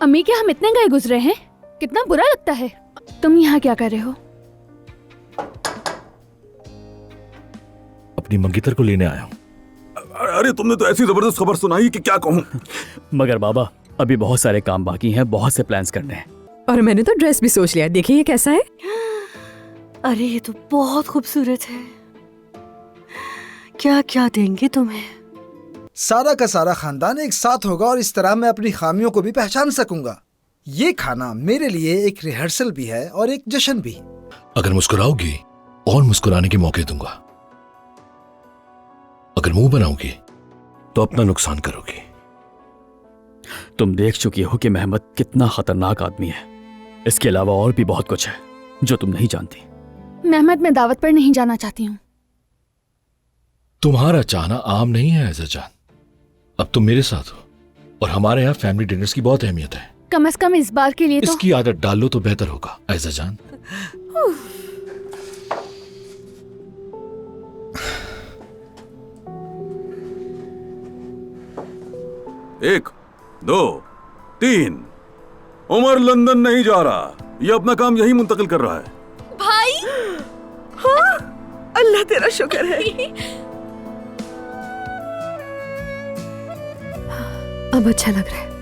अम्मी क्या हम इतने गए गुजरे हैं? कितना बुरा लगता है। तुम यहाँ क्या कर रहे हो? अपनी मंगेतर को लेने आया हूँ। अरे तुमने तो ऐसी जबरदस्त खबर सुनाई कि क्या कहूँ। मगर बाबा अभी बहुत सारे काम बाकी हैं, बहुत से प्लान्स करने हैं। और मैंने तो ड्रेस भी सोच लिया, देखिए ये कैसा है। अरे ये तो बहुत खूबसूरत है। क्या क्या देंगे तुम्हें? सारा का सारा खानदान एक साथ होगा और इस तरह मैं अपनी खामियों को भी पहचान सकूंगा। ये खाना मेरे लिए एक रिहर्सल भी है और एक जश्न भी। अगर मुस्कुराओगी और मुस्कुराने के मौके दूंगा, अगर मुंह बनाओगी तो अपना नुकसान करोगी। तुम देख चुकी हो कि मेहमद कितना खतरनाक आदमी है। इसके अलावा और भी बहुत कुछ है जो तुम नहीं जानती। मेहमद, मैं दावत पर नहीं जाना चाहती हूँ। तुम्हारा चाहना आम नहीं है ऐज़ा जान। अब तुम मेरे साथ हो और हमारे यहाँ फैमिली डिनर्स की बहुत अहमियत है। कम से कम इस बार के लिए तो। इसकी आदत डाल लो तो बेहतर होगा ऐज़ा जान। एक, दो, तीन। उमर लंदन नहीं जा रहा, ये अपना काम यही मुंतकिल कर रहा है। भाई, हाँ, अल्लाह तेरा शुक्र है। अब अच्छा लग रहा है।